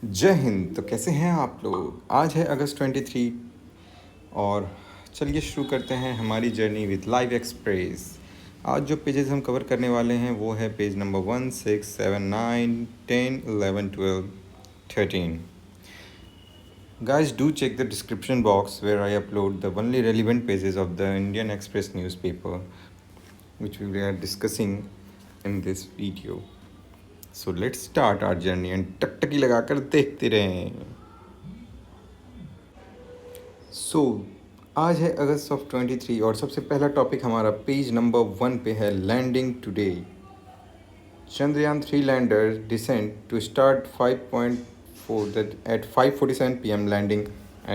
जय हिंद। तो कैसे हैं आप लोग। आज है अगस्त 23 और चलिए शुरू करते हैं हमारी जर्नी विद लाइव एक्सप्रेस। आज जो पेजेस हम कवर करने वाले हैं वो है page number 1, 6, 7, 9, 10, 11, 12, 13। Guys, do check the description box where I upload the only relevant pages of the Indian Express newspaper which we are discussing in this video. So let's start our journey and टकटकी लगाकर देखते रहें। सो आज है अगस्त of 23 और सबसे पहला topic हमारा पेज नंबर 1 पे है landing today. Chandrayaan 3 lander descent to start 5.4 that at 5:47 PM, landing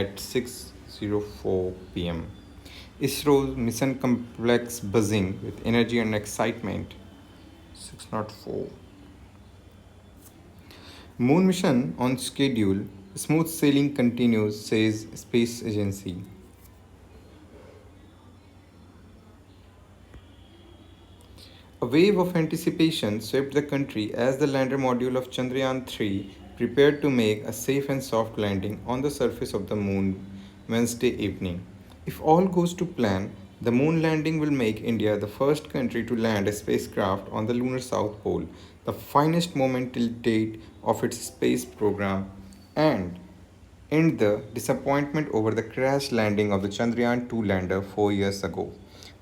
at 6:04 PM. ISRO's mission complex buzzing with energy and excitement. 604. Moon mission on schedule. Smooth sailing continues, says Space Agency. A wave of anticipation swept the country as the lander module of Chandrayaan 3 prepared to make a safe and soft landing on the surface of the moon Wednesday evening. If all goes to plan, the moon landing will make India the first country to land a spacecraft on the lunar south pole, the finest moment till date of its space program, and end the disappointment over the crash landing of the Chandrayaan 2 lander 4 years ago.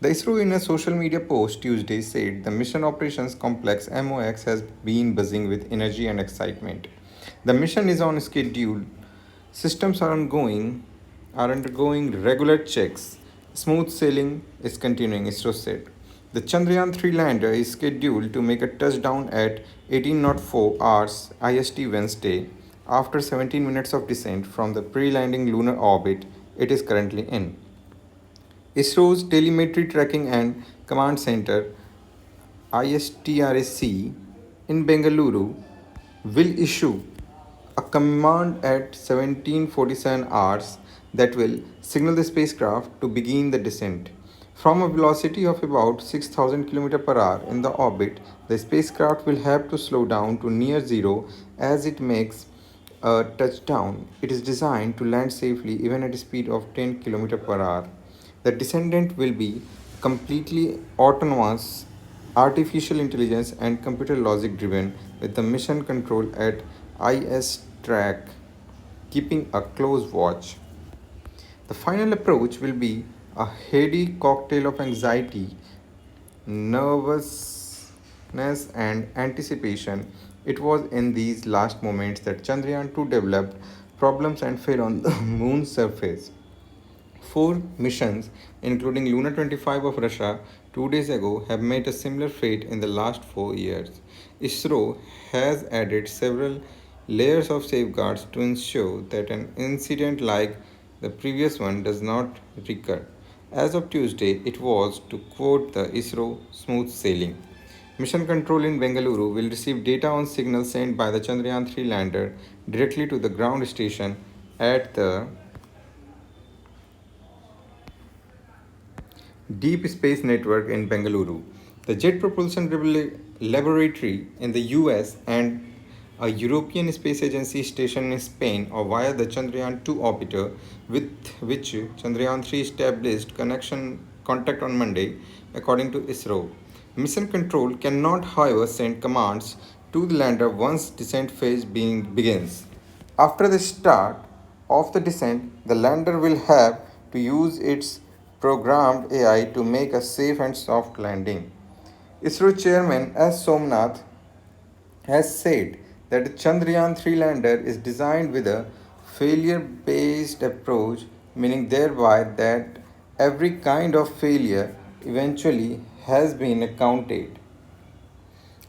The ISRO, in a social media post Tuesday, said the Mission Operations Complex MOX has been buzzing with energy and excitement. The mission is on schedule. Systems are undergoing regular checks. Smooth sailing is continuing, ISRO said. The Chandrayaan 3 lander is scheduled to make a touchdown at 1804 hours IST Wednesday after 17 minutes of descent from the pre-landing lunar orbit it is currently in. ISRO's Telemetry Tracking and Command Center ISTRAC in Bengaluru will issue a command at 17:47 hours that will signal the spacecraft to begin the descent. From a velocity of about 6,000 km per hour in the orbit, the spacecraft will have to slow down to near zero as it makes a touchdown. It is designed to land safely even at a speed of 10 km per hour. The descendant will be completely autonomous, artificial intelligence and computer logic driven, with the mission control at IS track keeping a close watch. The final approach will be a heady cocktail of anxiety, nervousness, and anticipation. It was in these last moments that Chandrayaan 2 developed problems and fell on the moon's surface. Four missions, including Luna 25 of Russia 2 days ago, have met a similar fate in the last 4 years. ISRO has added several layers of safeguards to ensure that an incident like the previous one does not recur. As of Tuesday, it was, to quote the ISRO, smooth sailing. Mission Control in Bengaluru will receive data on signals sent by the Chandrayaan 3 lander directly to the ground station at the Deep Space Network in Bengaluru, the Jet Propulsion Laboratory in the US, and a European Space Agency station in Spain, or via the Chandrayaan 2 orbiter, with which Chandrayaan 3 established contact on Monday, according to ISRO. Mission Control cannot, however, send commands to the lander once descent phase begins. After the start of the descent, the lander will have to use its programmed AI to make a safe and soft landing. ISRO Chairman S. Somnath has said that the Chandrayaan 3 lander is designed with a failure based approach, meaning thereby that every kind of failure eventually has been accounted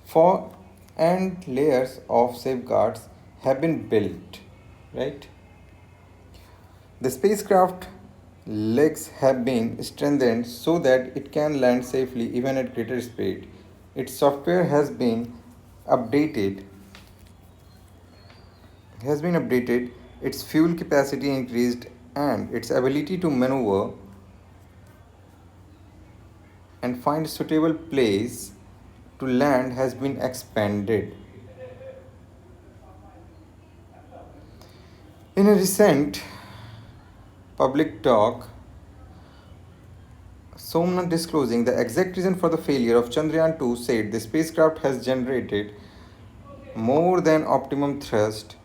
for and layers of safeguards have been built, right? The spacecraft legs have been strengthened so that it can land safely even at greater speed. Its software updated has been updated, its fuel capacity increased, and its ability to maneuver and find a suitable place to land has been expanded. In a recent public talk, Somnath disclosing the exact reason for the failure of Chandrayaan 2 said the spacecraft has generated more than optimum thrust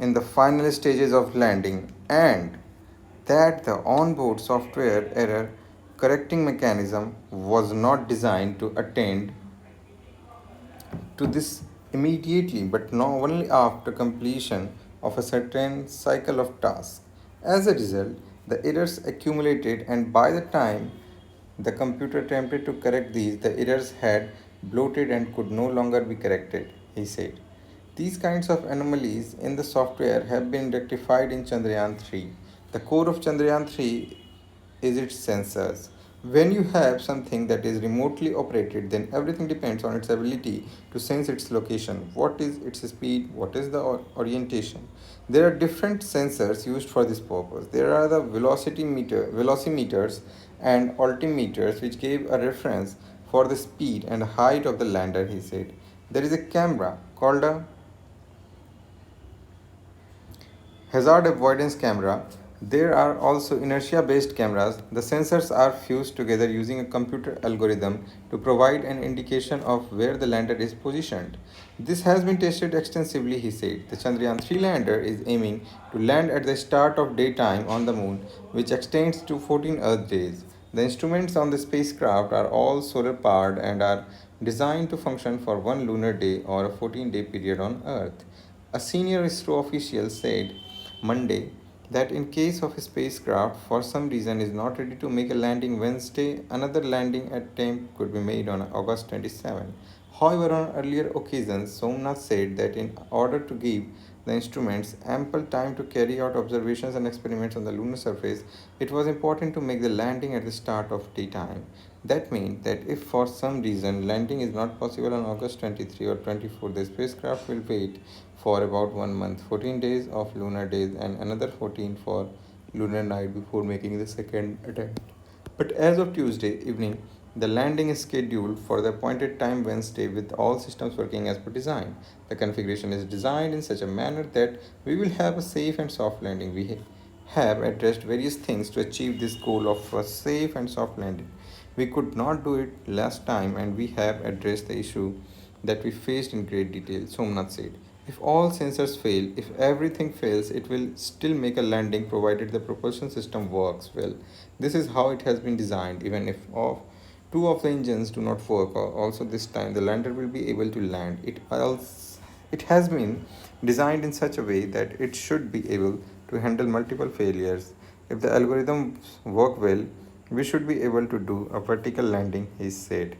in the final stages of landing and that the onboard software error correcting mechanism was not designed to attend to this immediately but not only after completion of a certain cycle of tasks. As a result, the errors accumulated, and by the time the computer attempted to correct these, the errors had bloated and could no longer be corrected, he said. These kinds of anomalies in the software have been rectified in Chandrayaan 3. The core of Chandrayaan 3 is its sensors. When you have something that is remotely operated, then everything depends on its ability to sense its location. What is its speed? What is the orientation? There are different sensors used for this purpose. There are the velocimeters, and altimeters, which gave a reference for the speed and height of the lander, he said. There is a camera called a hazard avoidance camera. There are also inertia based cameras. The sensors are fused together using a computer algorithm to provide an indication of where the lander is positioned. This has been tested extensively, he said. The Chandrayaan 3 lander is aiming to land at the start of daytime on the moon, which extends to 14 Earth days. The instruments on the spacecraft are all solar powered and are designed to function for one lunar day or a 14-day period on Earth. A senior ISRO official said Monday that in case of a spacecraft for some reason is not ready to make a landing Wednesday, another landing attempt could be made on August 27. However, on earlier occasions, Somnath said that in order to give the instruments ample time to carry out observations and experiments on the lunar surface, it was important to make the landing at the start of daytime. That means that if for some reason landing is not possible on August 23 or 24, the spacecraft will wait for about 1 month, 14 days of lunar days, and another 14 for lunar night before making the second attempt. But as of Tuesday evening, the landing is scheduled for the appointed time Wednesday with all systems working as per design. The configuration is designed in such a manner that we will have a safe and soft landing. We have addressed various things to achieve this goal of a safe and soft landing. We could not do it last time and we have addressed the issue that we faced in great detail, Somnath said. If all sensors fail, if everything fails, it will still make a landing provided the propulsion system works well. This is how it has been designed. Even if two of the engines do not work, also this time the lander will be able to land. It has been designed in such a way that it should be able to handle multiple failures. If the algorithms work well, we should be able to do a vertical landing, he said.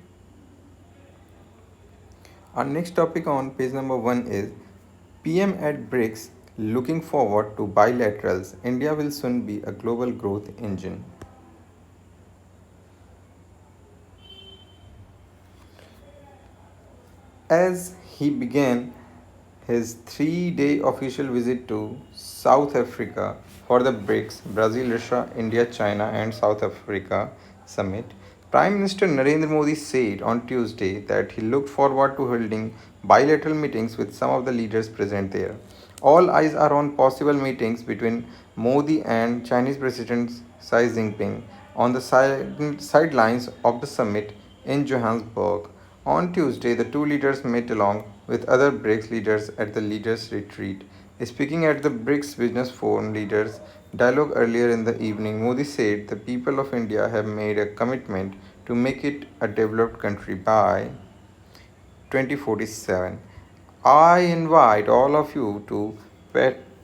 Our next topic on page number 1 is PM at BRICS looking forward to bilaterals. India will soon be a global growth engine. As he began his 3 day official visit to South Africa for the BRICS Brazil, Russia, India, China, and South Africa summit, Prime Minister Narendra Modi said on Tuesday that he looked forward to holding bilateral meetings with some of the leaders present there. All eyes are on possible meetings between Modi and Chinese President Xi Jinping on the sidelines of the summit in Johannesburg. On Tuesday, the two leaders met along with other BRICS leaders at the Leaders Retreat. Speaking at the BRICS Business Forum Leaders Dialogue earlier in the evening, Modi said the people of India have made a commitment to make it a developed country by 2047. I invite all of you to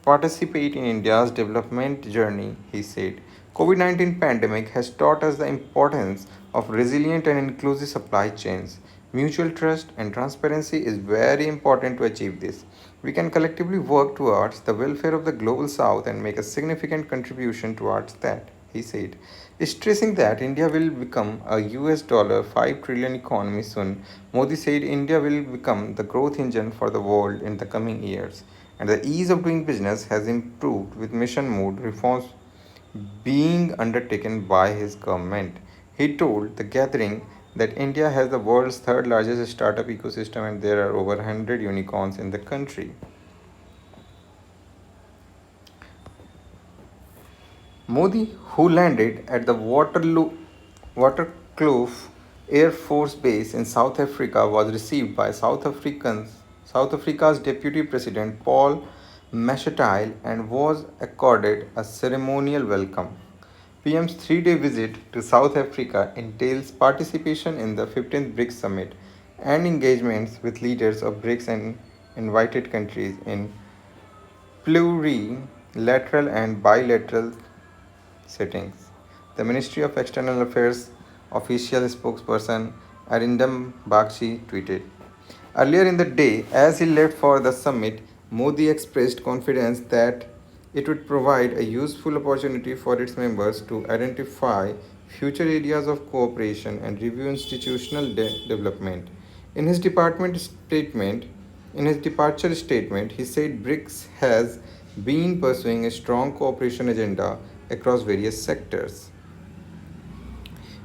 participate in India's development journey, he said. COVID-19 pandemic has taught us the importance of resilient and inclusive supply chains. Mutual trust and transparency is very important to achieve this. We can collectively work towards the welfare of the global south and make a significant contribution towards that, he said. Stressing that India will become a US $5 trillion economy soon, Modi said India will become the growth engine for the world in the coming years. And the ease of doing business has improved with mission mode reforms being undertaken by his government. He told the gathering that India has the world's third largest startup ecosystem and there are over 100 unicorns in the country. Modi, who landed at the Waterkloof Air Force Base in South Africa, was received by South Africa's Deputy President Paul Mashatile and was accorded a ceremonial welcome. PM's 3 day visit to South Africa entails participation in the 15th BRICS Summit and engagements with leaders of BRICS and invited countries in plurilateral and bilateral settings. The Ministry of External Affairs official spokesperson Arindam Bakshi tweeted. Earlier in the day, as he left for the summit, Modi expressed confidence that it would provide a useful opportunity for its members to identify future areas of cooperation and review institutional development. In his department statement, in his departure statement, he said BRICS has been pursuing a strong cooperation agenda across various sectors.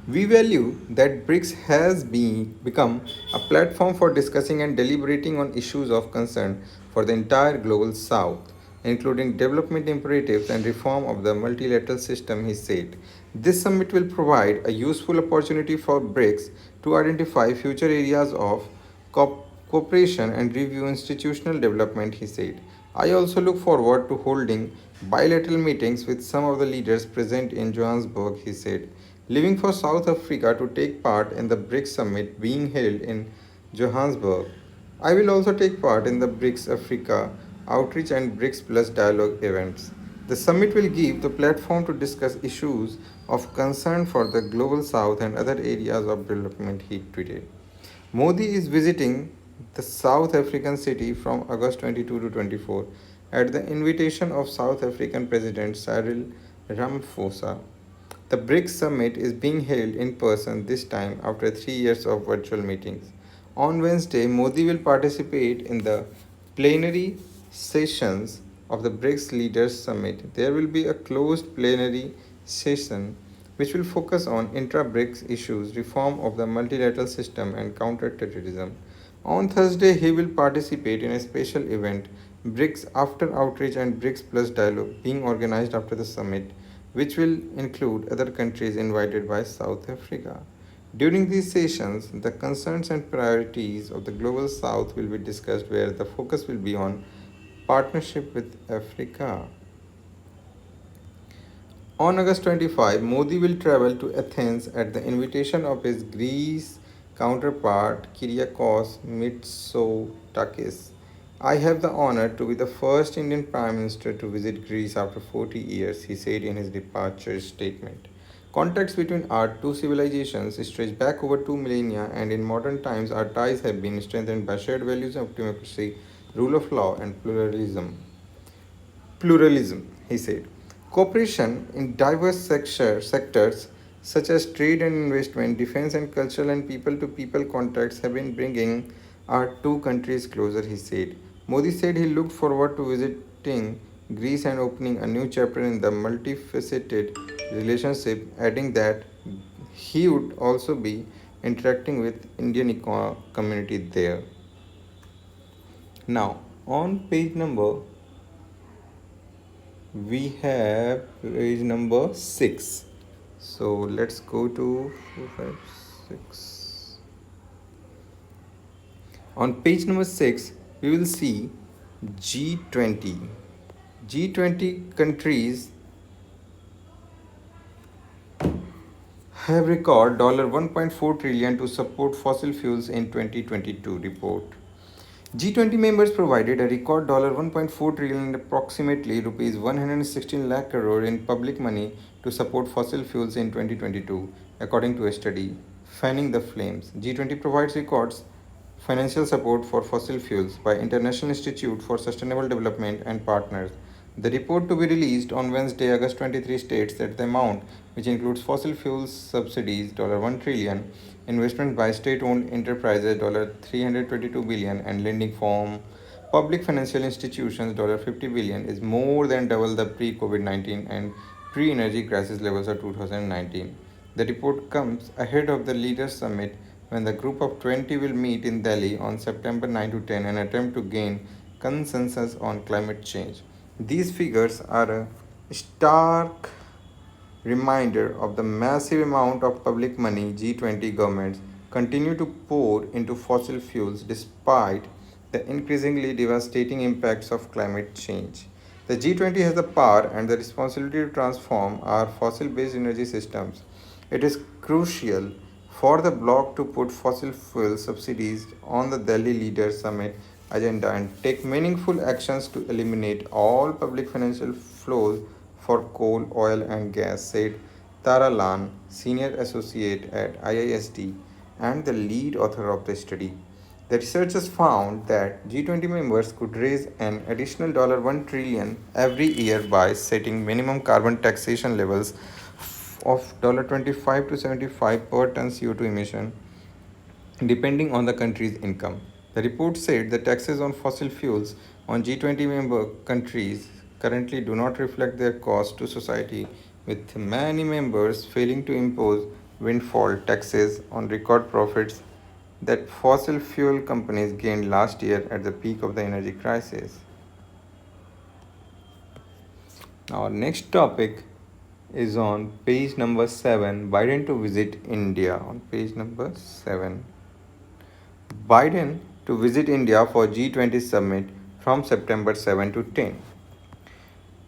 We value that BRICS has become a platform for discussing and deliberating on issues of concern for the entire global south, including development imperatives and reform of the multilateral system, he said. This summit will provide a useful opportunity for BRICS to identify future areas of cooperation and review institutional development, he said. I also look forward to holding bilateral meetings with some of the leaders present in Johannesburg, he said. Leaving for South Africa to take part in the BRICS summit being held in Johannesburg, I will also take part in the BRICS Africa Outreach and BRICS Plus Dialogue events. The summit will give the platform to discuss issues of concern for the global south and other areas of development, he tweeted. Modi is visiting the South African city from August 22 to 24 at the invitation of South African President Cyril Ramaphosa. The BRICS summit is being held in person this time after 3 years of virtual meetings. On Wednesday, Modi will participate in the plenary sessions of the BRICS Leaders Summit. There will be a closed plenary session which will focus on intra BRICS issues, reform of the multilateral system, and counter terrorism. On Thursday, he will participate in a special event, BRICS After Outreach and BRICS Plus Dialogue, being organized after the summit, which will include other countries invited by South Africa. During these sessions, the concerns and priorities of the Global South will be discussed, where the focus will be on partnership with Africa. On August 25, Modi will travel to Athens at the invitation of his Greece counterpart Kyriakos Mitsotakis. I have the honor to be the first Indian Prime Minister to visit Greece after 40 years, he said in his departure statement. Contacts between our two civilizations stretch back over 2 millennia, and in modern times, our ties have been strengthened by shared values of democracy, rule of law, and pluralism, he said. Cooperation in diverse sectors such as trade and investment, defense and cultural and people to people contacts have been bringing our two countries closer, he said. Modi said he looked forward to visiting Greece and opening a new chapter in the multifaceted relationship, adding that he would also be interacting with Indian community there. Now, on page number we have page number 6. So let's go to 4, 5, 6. On page number 6 we will see G20. G20 countries have recorded $1.4 trillion to support fossil fuels in 2022 report. G20 members provided a record $1.4 trillion and approximately rupees 116 lakh crore in public money to support fossil fuels in 2022, according to a study. Fanning the flames, G20 provides records financial support for fossil fuels by International Institute for Sustainable Development and partners. The report to be released on Wednesday, August 23 states that the amount, which includes fossil fuels subsidies $1 trillion, investment by state-owned enterprises $322 billion, and lending from public financial institutions $50 billion, is more than double the pre-COVID-19 and pre-energy crisis levels of 2019. The report comes ahead of the Leaders Summit, when the group of 20 will meet in Delhi on September 9 to 10 and attempt to gain consensus on climate change. These figures are a stark reminder of the massive amount of public money G20 governments continue to pour into fossil fuels despite the increasingly devastating impacts of climate change. The G20 has the power and the responsibility to transform our fossil based energy systems. It is crucial for the bloc to put fossil fuel subsidies on the Delhi Leaders Summit agenda and take meaningful actions to eliminate all public financial flows for coal, oil, and gas, said Tara Lan, senior associate at IISD and the lead author of the study. The researchers found that G20 members could raise an additional $1 trillion every year by setting minimum carbon taxation levels of $25 to 75 per ton CO2 emission depending on the country's income. The report said the taxes on fossil fuels on G20 member countries currently do not reflect their cost to society, with many members failing to impose windfall taxes on record profits that fossil fuel companies gained last year at the peak of the energy crisis. Our next topic is on page number 7, Biden to visit India. On page number 7. Biden to visit India for G20 summit from September 7 to 10.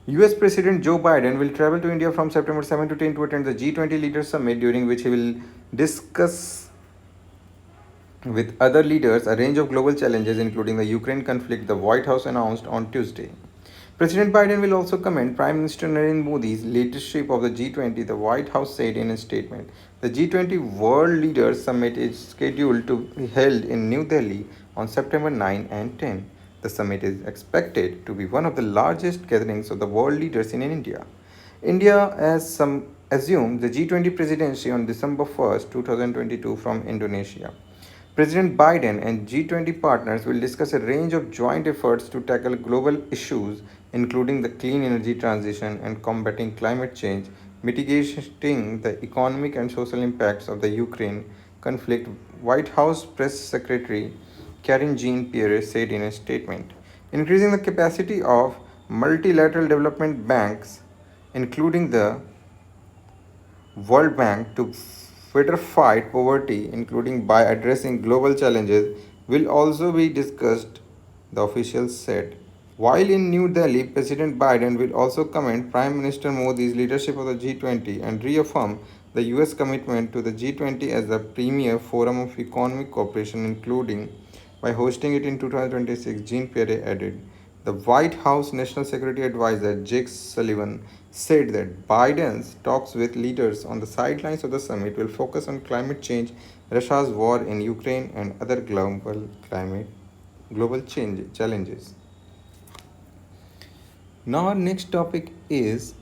US President Joe Biden will travel to India from September 7 to 10 to attend the G20 Leaders Summit, during which he will discuss with other leaders a range of global challenges, including the Ukraine conflict, the White House announced on Tuesday. President Biden will also commend Prime Minister Narendra Modi's leadership of the G20, the White House said in a statement. The G20 World Leaders Summit is scheduled to be held in New Delhi on September 9 and 10. The summit is expected to be one of the largest gatherings of the world leaders in India. India has assumed the G20 presidency on December 1st, 2022 from Indonesia. President Biden and G20 partners will discuss a range of joint efforts to tackle global issues, including the clean energy transition and combating climate change, mitigating the economic and social impacts of the Ukraine conflict, White House Press Secretary Karine Jean-Pierre said in a statement. Increasing the capacity of multilateral development banks, including the World Bank, to better fight poverty, including by addressing global challenges, will also be discussed, the officials said. While in New Delhi, President Biden will also commend Prime Minister Modi's leadership of the G20 and reaffirm the US commitment to the G20 as the premier forum of economic cooperation, including by hosting it in 2026, Jean-Pierre added. The White House National Security Advisor Jake Sullivan said that Biden's talks with leaders on the sidelines of the summit will focus on climate change, Russia's war in Ukraine, and other global challenges. Now our next topic is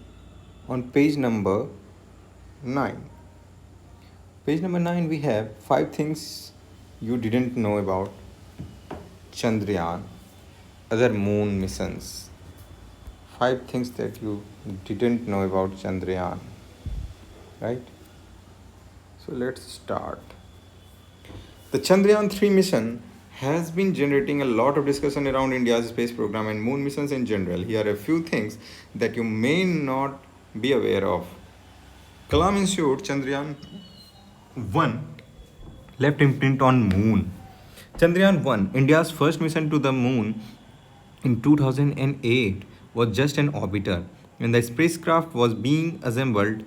on page number 9. Page number 9, we have 5 things you didn't know about Chandrayaan, other moon missions. 5 things that you didn't know about Chandrayaan, right? So let's start. The Chandrayaan 3 mission has been generating a lot of discussion around India's space program and moon missions in general. Here are a few things that you may not be aware of. Kalam ensured Chandrayaan 1 left imprint on moon. Chandrayaan 1, India's first mission to the moon in 2008, was just an orbiter. When the spacecraft was being assembled,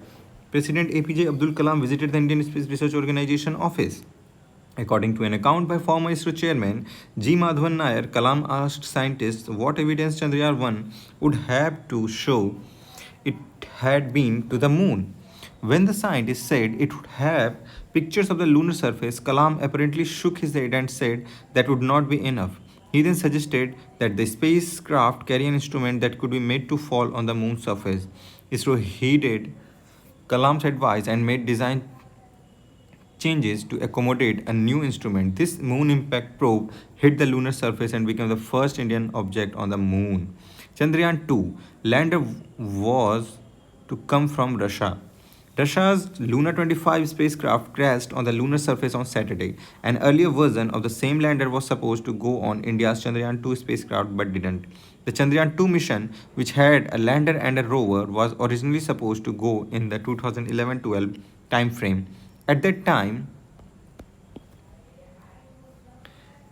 President APJ Abdul Kalam visited the Indian Space Research Organization office. According to an account by former ISRO chairman G. Madhavan Nair, Kalam asked scientists what evidence Chandrayaan 1 would have to show it had been to the moon. When the scientist said it would have pictures of the lunar surface, Kalam apparently shook his head and said that would not be enough. He then suggested that the spacecraft carry an instrument that could be made to fall on the moon's surface. ISRO heeded Kalam's advice and made design changes to accommodate a new instrument. This moon impact probe hit the lunar surface and became the first Indian object on the moon. Chandrayaan 2 lander was to come from Russia. Russia's Luna 25 spacecraft crashed on the lunar surface on Saturday. An earlier version of the same lander was supposed to go on India's Chandrayaan 2 spacecraft but didn't. The Chandrayaan 2 mission, which had a lander and a rover, was originally supposed to go in the 2011-12 time frame. At that time,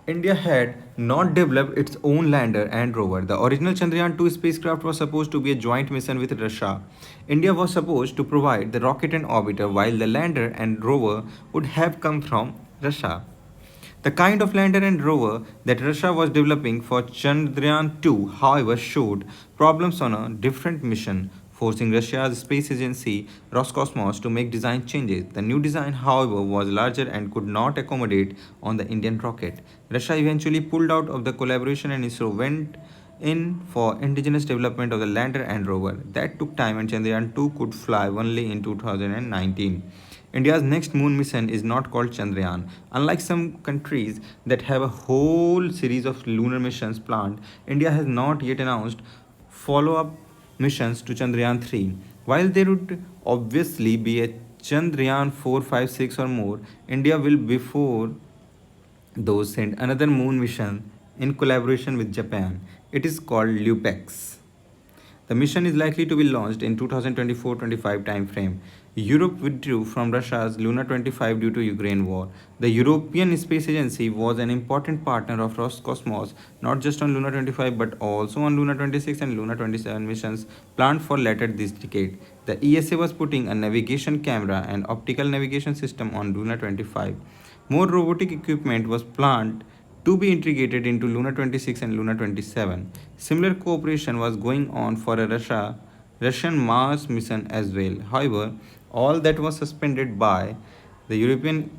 India had not developed its own lander and rover. The original Chandrayaan 2 spacecraft was supposed to be a joint mission with Russia. India was supposed to provide the rocket and orbiter, while the lander and rover would have come from Russia. The kind of lander and rover that Russia was developing for Chandrayaan 2, however, showed problems on a different mission, forcing Russia's space agency Roscosmos to make design changes. The new design, however, was larger and could not accommodate on the Indian rocket. Russia eventually pulled out of the collaboration and ISRO went in for indigenous development of the lander and rover. That took time and Chandrayaan 2 could fly only in 2019. India's next moon mission is not called Chandrayaan. Unlike some countries that have a whole series of lunar missions planned, India has not yet announced follow up missions to Chandrayaan 3. While there would obviously be a Chandrayaan 4, 5, 6 or more, India will before those send another moon mission in collaboration with Japan. It is called LUPEX. The mission is likely to be launched in 2024-25 timeframe. Europe withdrew from Russia's Luna 25 due to Ukraine war. The European Space Agency was an important partner of Roscosmos, not just on Luna 25 but also on Luna 26 and Luna 27 missions planned for later this decade. The ESA was putting a navigation camera and optical navigation system on Luna 25. More robotic equipment was planned to be integrated into Luna 26 and Luna 27. Similar cooperation was going on for a Russian Mars mission as well. However, all that was suspended by the European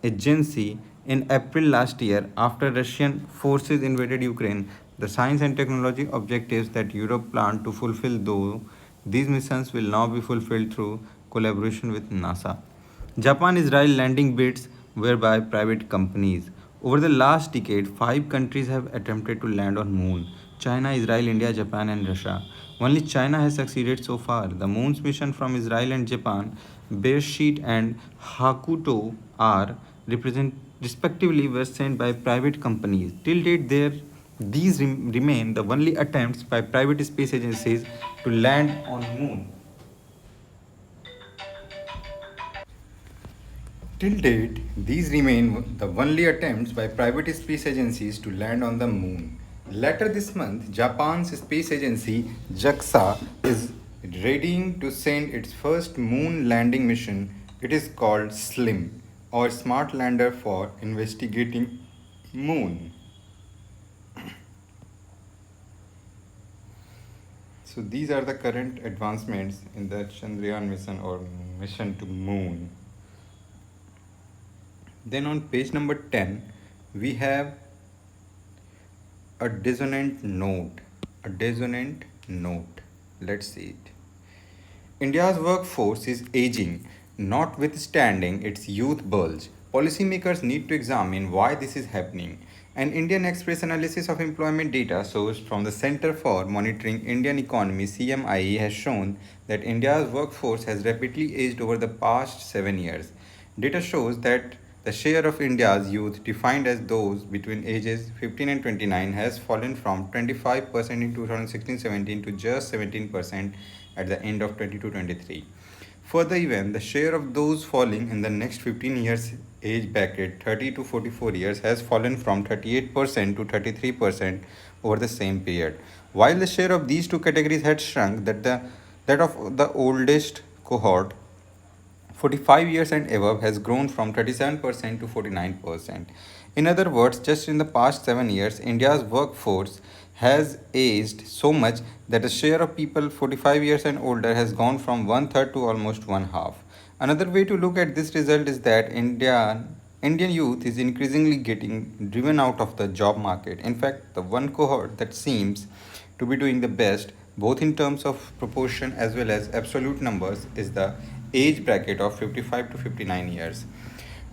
agency in April last year after Russian forces invaded Ukraine. The science and technology objectives that Europe planned to fulfill, though, these missions will now be fulfilled through collaboration with NASA. Japan-Israel landing bids were by private companies. Over the last decade, 5 countries have attempted to land on Moon: China, Israel, India, Japan, and Russia. Only China has succeeded so far. The Moon's mission from Israel and Japan, Beresheet and Hakuto, are respectively were sent by private companies. Till date, these remain the only attempts by private space agencies to land on Moon. Till date, these remain the only attempts by private space agencies to land on the moon. Later this month, Japan's space agency JAXA is readying to send its first moon landing mission. It is called SLIM, or Smart Lander for Investigating Moon. So these are the current advancements in the Chandrayaan mission or mission to moon. Then on page number 10, we have a dissonant note. A dissonant note. Let's see it. India's workforce is aging, notwithstanding its youth bulge. Policymakers need to examine why this is happening. An IndianExpress analysis of employment data sourced from the Center for Monitoring Indian Economy CMIE has shown that India's workforce has rapidly aged over the past 7 years. Data shows that the share of India's youth defined as those between ages 15 and 29 has fallen from 25% in 2016-17 to just 17% at the end of 22-23. Further even, the share of those falling in the next 15 years age bracket 30 to 44 years has fallen from 38% to 33% over the same period. While the share of these two categories had shrunk, that of the oldest cohort 45 years and above has grown from 37% to 49%. In other words, just in the past 7 years, India's workforce has aged so much that the share of people 45 years and older has gone from one third to almost one half. Another way to look at this result is that Indian youth is increasingly getting driven out of the job market. In fact, the one cohort that seems to be doing the best, both in terms of proportion as well as absolute numbers, is the age bracket of 55 to 59 years.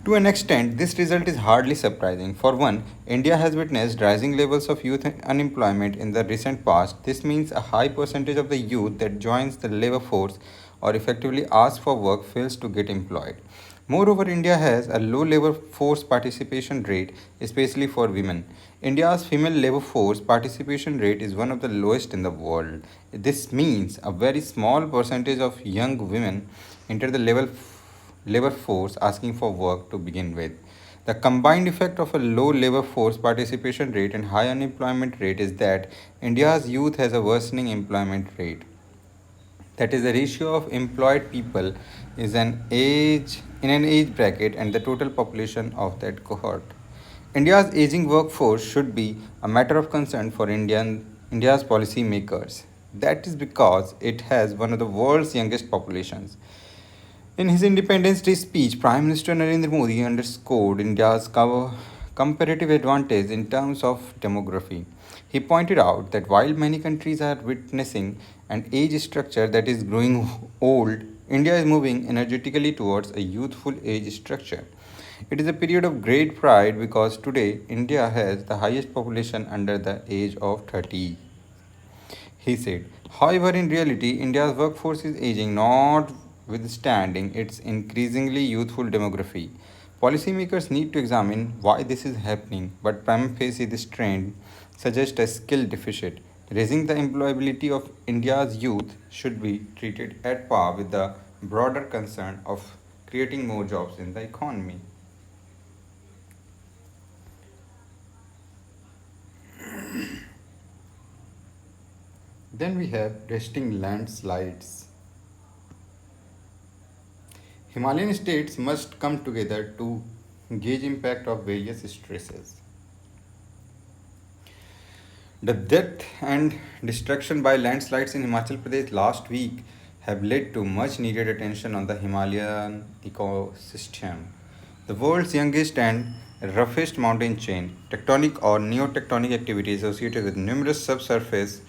To an extent, this result is hardly surprising. For one, India has witnessed rising levels of youth unemployment in the recent past. This means a high percentage of the youth that joins the labor force or effectively asks for work fails to get employed. Moreover, India has a low labor force participation rate, especially for women. India's female labor force participation rate is one of the lowest in the world. This means a very small percentage of young women enter the labor force asking for work to begin with. The combined effect of a low labor force participation rate and high unemployment rate is that India's youth has a worsening employment rate. That is, the ratio of employed people is an age in an age bracket and the total population of that cohort. India's aging workforce should be a matter of concern for India's policymakers. That is because it has one of the world's youngest populations. In his Independence Day speech, Prime Minister Narendra Modi underscored India's comparative advantage in terms of demography. He pointed out that while many countries are witnessing an age structure that is growing old, India is moving energetically towards a youthful age structure. It is a period of great pride because today India has the highest population under the age of 30, he said. However, in reality, India's workforce is aging, notwithstanding its increasingly youthful demography. Policymakers need to examine why this is happening, but prima facie, this trend suggests a skill deficit. Raising the employability of India's youth should be treated at par with the broader concern of creating more jobs in the economy. Then we have resting landslides. Himalayan states must come together to gauge impact of various stresses. The death and destruction by landslides in Himachal Pradesh last week have led to much needed attention on the Himalayan ecosystem. The world's youngest and roughest mountain chain, tectonic or neotectonic activity associated with numerous subsurface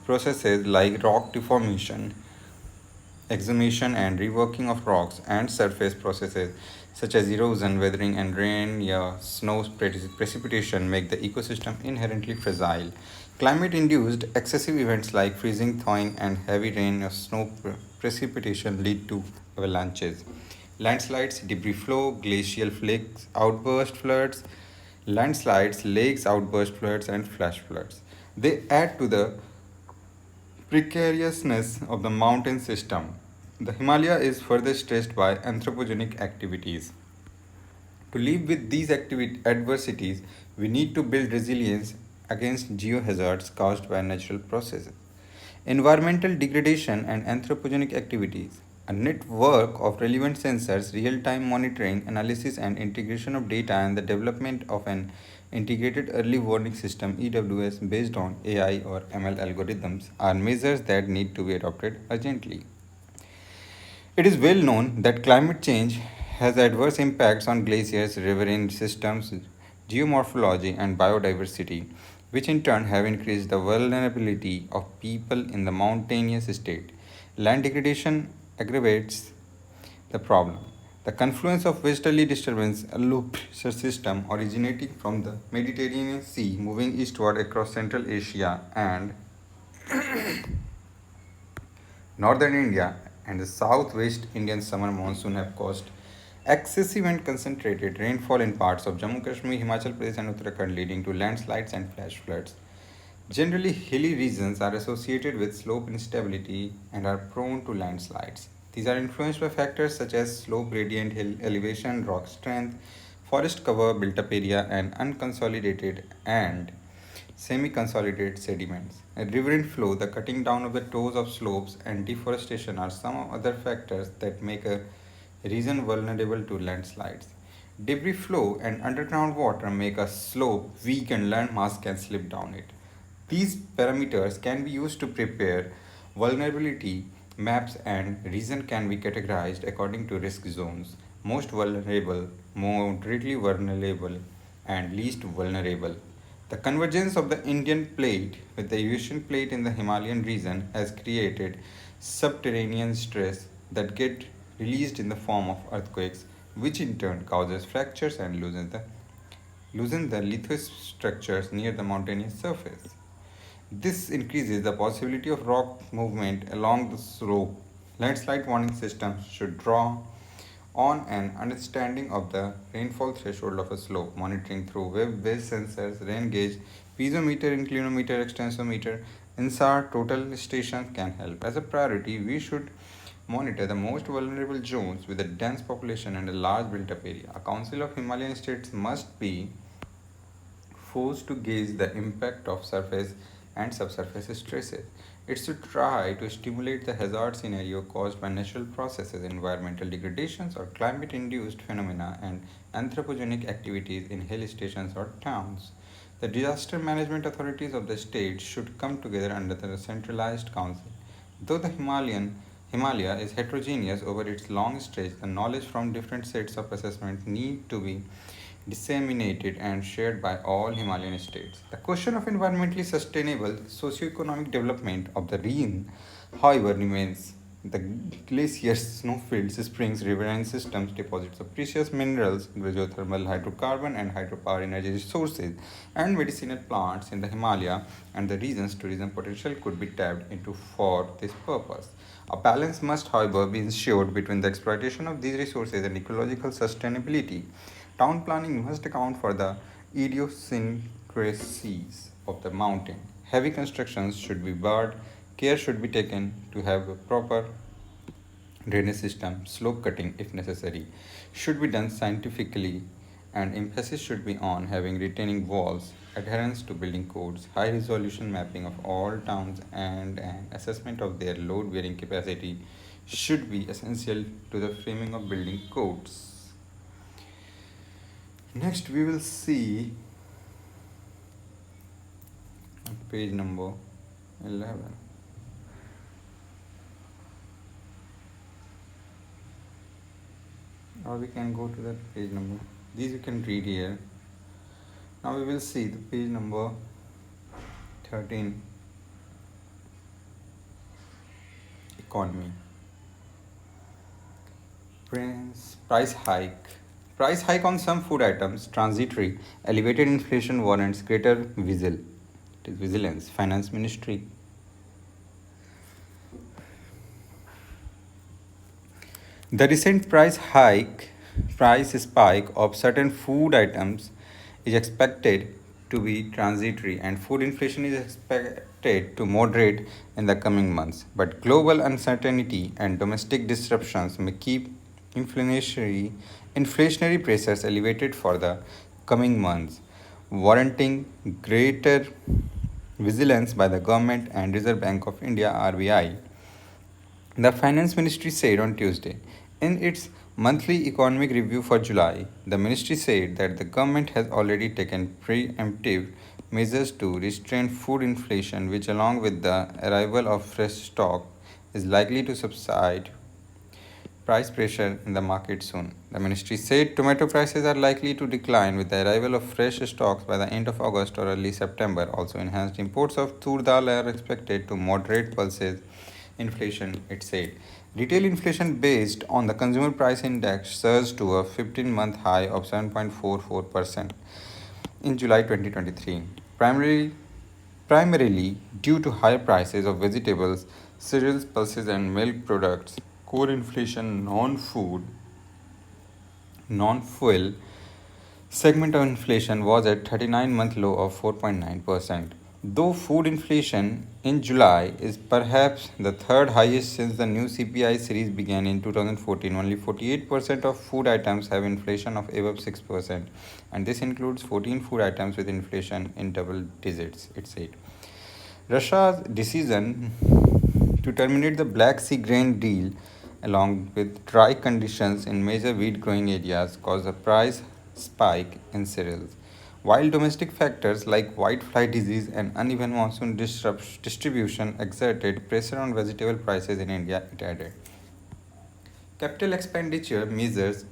processes like rock deformation, exhumation and reworking of rocks, and surface processes such as erosion, weathering, and rain or snow precipitation make the ecosystem inherently fragile. Climate induced excessive events like freezing, thawing, and heavy rain or snow precipitation lead to avalanches, landslides, debris flow, glacial flakes, outburst floods, landslides, lakes, outburst floods, and flash floods. They add to the precariousness of the mountain system. The Himalaya is further stressed by anthropogenic activities. To live with these adversities, we need to build resilience against geohazards caused by natural processes. Environmental degradation and anthropogenic activities. A network of relevant sensors, real time monitoring, analysis, and integration of data, and the development of an integrated early warning system EWS based on AI or ML algorithms are measures that need to be adopted urgently. It is well known that climate change has adverse impacts on glaciers, riverine systems, geomorphology, and biodiversity, which in turn have increased the vulnerability of people in the mountainous state. Land degradation aggravates the problem. The confluence of westerly disturbance, a low pressure system originating from the Mediterranean Sea moving eastward across Central Asia and northern India and the southwest Indian summer monsoon have caused excessive and concentrated rainfall in parts of Jammu Kashmir, Himachal Pradesh, and Uttarakhand, leading to landslides and flash floods. Generally, hilly regions are associated with slope instability and are prone to landslides. These are influenced by factors such as slope gradient, hill elevation, rock strength, forest cover, built up area, and unconsolidated and semi consolidated sediments. A riverine flow, the cutting down of the toes of slopes, and deforestation are some other factors that make a region vulnerable to landslides. Debris flow and underground water make a slope weak and landmass can slip down it. These parameters can be used to prepare vulnerability maps, and region can be categorized according to risk zones: most vulnerable, moderately vulnerable, and least vulnerable. The convergence of the Indian plate with the Eurasian plate in the Himalayan region has created subterranean stress that get released in the form of earthquakes, which in turn causes fractures and loosen the lithostructures near the mountainous surface. This increases the possibility of rock movement along the slope. Landslide warning systems should draw on an understanding of the rainfall threshold of a slope, monitoring through web-based sensors, rain gauge, piezometer, inclinometer, extensometer, INSAR total stations can help. As a priority, we should monitor the most vulnerable zones with a dense population and a large built-up area. A council of Himalayan states must be forced to gauge the impact of surface and subsurface stresses. It should try to stimulate the hazard scenario caused by natural processes, environmental degradations, or climate induced phenomena and anthropogenic activities in hill stations or towns. The disaster management authorities of the state should come together under the centralized council. Though the Himalaya is heterogeneous over its long stretch, the knowledge from different sets of assessment need to be disseminated and shared by all Himalayan states. The question of environmentally sustainable socio-economic development of the region, however, remains. The glaciers, snowfields, springs, riverine systems, deposits of precious minerals, geothermal, hydrocarbon, and hydropower energy sources, and medicinal plants in the Himalaya and the region's tourism potential could be tapped into for this purpose. A balance must, however, be ensured between the exploitation of these resources and ecological sustainability. Town planning must account for the idiosyncrasies of the mountain. Heavy constructions should be barred. Care should be taken to have a proper drainage system. Slope cutting, if necessary, should be done scientifically, and emphasis should be on having retaining walls, adherence to building codes, high resolution mapping of all towns, and an assessment of their load bearing capacity should be essential to the framing of building codes. Next, we will see page number 11. Or we can go to that page number. These you can read here. Now we will see the page number 13, economy. Price hike. Price hike on some food items, transitory. Elevated inflation warrants greater vigilance. Finance Ministry. The recent price spike of certain food items is expected to be transitory, and food inflation is expected to moderate in the coming months. But global uncertainty and domestic disruptions may keep inflationary pressures elevated for the coming months, warranting greater vigilance by the government and Reserve Bank of India (RBI). The Finance Ministry said on Tuesday. In its monthly economic review for July, the ministry said that the government has already taken preemptive measures to restrain food inflation, which, along with the arrival of fresh stock, is likely to subside price pressure in the market soon. The ministry said tomato prices are likely to decline with the arrival of fresh stocks by the end of August or early September. Also, enhanced imports of tur dal are expected to moderate pulses inflation, it said. Retail inflation based on the consumer price index surged to a 15-month high of 7.44% in July 2023, primarily due to higher prices of vegetables, cereals, pulses, and milk products. Core inflation, non-fuel segment of inflation was at 39-month low of 4.9%. Though food inflation in July is perhaps the third highest since the new CPI series began in 2014, only 48% of food items have inflation of above 6%, and this includes 14 food items with inflation in double digits, it said. Russia's decision to terminate the Black Sea grain deal, along with dry conditions in major wheat growing areas, caused a price spike in cereals. While domestic factors like whitefly disease and uneven monsoon distribution exerted pressure on vegetable prices in India, it added. Capital expenditure measures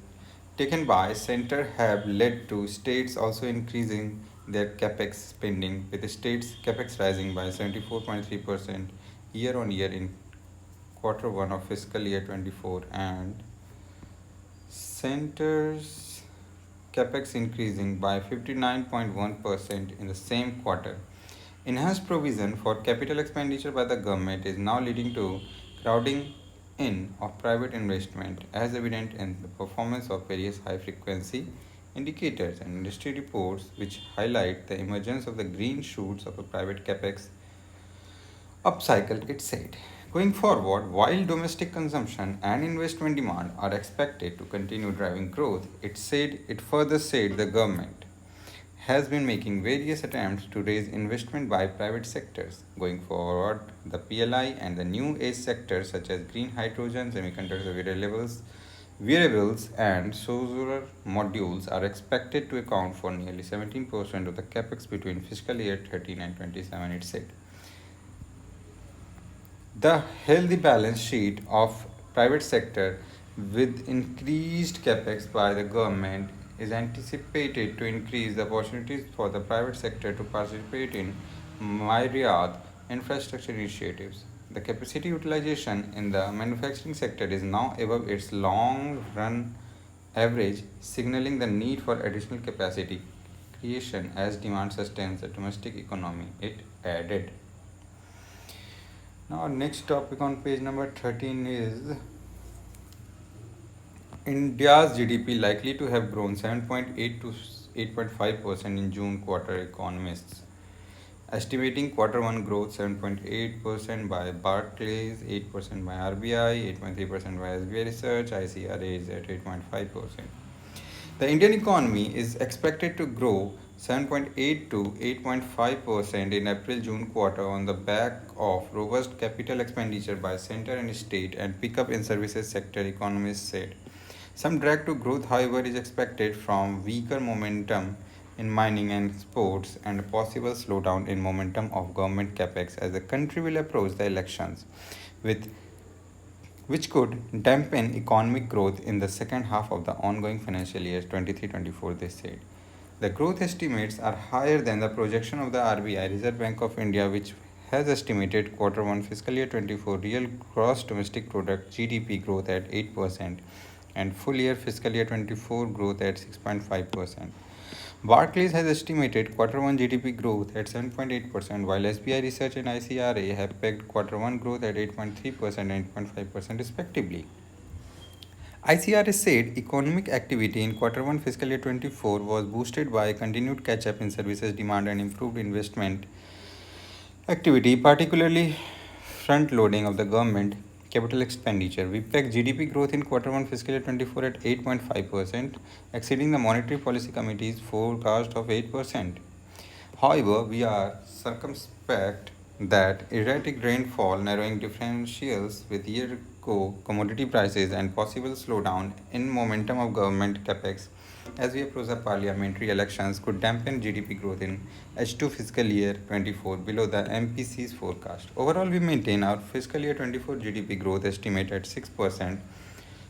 taken by center have led to states also increasing their capex spending, with states capex rising by 74.3% year on year in quarter 1 of fiscal year 24, and centers capex increasing by 59.1% in the same quarter. Enhanced provision for capital expenditure by the government is now leading to crowding in of private investment as evident in the performance of various high frequency indicators and industry reports which highlight the emergence of the green shoots of a private capex upcycle, it said. Going forward, while domestic consumption and investment demand are expected to continue driving growth, it further said the government has been making various attempts to raise investment by private sectors. Going forward, the PLI and the new age sectors such as green hydrogen, semiconductor wearables and solar modules are expected to account for nearly 17% of the capex between fiscal year 13 and 27, it said. The healthy balance sheet of private sector with increased capex by the government is anticipated to increase the opportunities for the private sector to participate in myriad infrastructure initiatives. The capacity utilization in the manufacturing sector is now above its long run average, signaling the need for additional capacity creation as demand sustains the domestic economy, it added. Now, our next topic on page number 13 is India's GDP likely to have grown 7.8 to 8.5% in June quarter, economists estimating quarter 1 growth 7.8% by Barclays, 8% by RBI, 8.3% by SBI Research, ICRA is at 8.5%. The Indian economy is expected to grow 7.8 to 8.5% in April-June quarter on the back of robust capital expenditure by center and state and pickup in services sector, economists said. Some drag to growth, however, is expected from weaker momentum in mining and exports and a possible slowdown in momentum of government capex as the country will approach the elections, with which could dampen economic growth in the second half of the ongoing financial year 23-24, they said. The growth estimates are higher than the projection of the RBI, Reserve Bank of India, which has estimated quarter 1 fiscal year 24 real gross domestic product GDP growth at 8% and full year fiscal year 24 growth at 6.5%. Barclays has estimated quarter 1 GDP growth at 7.8%, while SBI Research and ICRA have pegged quarter 1 growth at 8.3% and 8.5% respectively. ICRA said economic activity in quarter 1 fiscal year 24 was boosted by continued catch up in services demand and improved investment activity, particularly front loading of the government capital expenditure. We pegged GDP growth in quarter 1 fiscal year 24 at 8.5%, exceeding the Monetary Policy Committee's forecast of 8%. However, we are circumspect that erratic rainfall, narrowing differentials with year-ago commodity prices, and possible slowdown in momentum of government capex as we approach the parliamentary elections could dampen GDP growth in H2 fiscal year 24 below the MPC's forecast. Overall, we maintain our fiscal year 24 GDP growth estimate at 6%,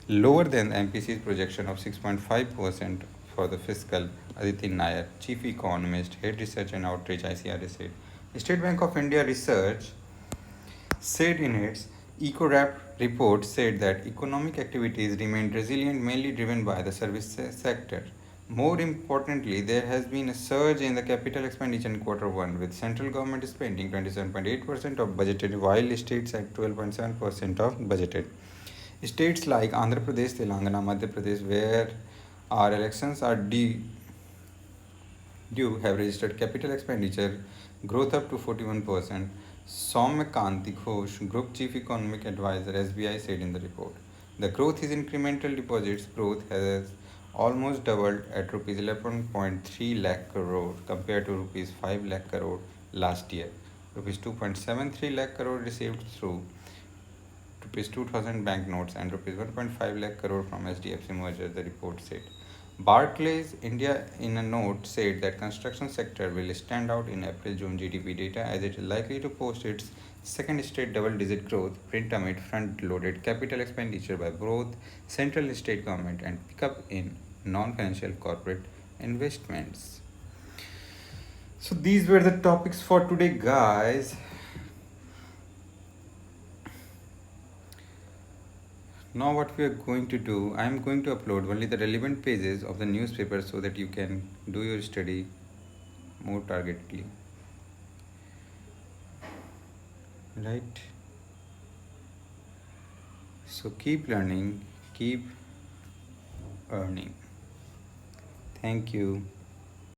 lower than the MPC's projection of 6.5% for the fiscal, Aditya Nair, chief economist, head research and outreach, ICRA said. State Bank of India Research said in its EcoRap report said that economic activities remained resilient, mainly driven by the service sector. More importantly, there has been a surge in the capital expenditure in quarter 1, with central government spending 27.8% of budgeted, while states at 12.7% of budgeted. States like Andhra Pradesh, Telangana, Madhya Pradesh, where our elections are due, have registered capital expenditure growth up to 41%. Soumyakanti Ghosh, Group Chief Economic Advisor, SBI, said in the report. The growth is incremental deposits growth has almost doubled at rupees 11.3 lakh crore compared to rupees 5 lakh crore last year. Rupees 2.73 lakh crore received through rupees 2000 banknotes and rupees 1.5 lakh crore from SDFC merger, the report said. Barclays India in a note said that construction sector will stand out in April-June GDP data as it is likely to post its second straight double-digit growth print amid front-loaded capital expenditure by both central and state government and pickup in non-financial corporate investments. So these were the topics for today, guys. Now what we are going to do, I am going to upload only the relevant pages of the newspaper so that you can do your study more targetedly. Right? So keep learning, keep earning. Thank you.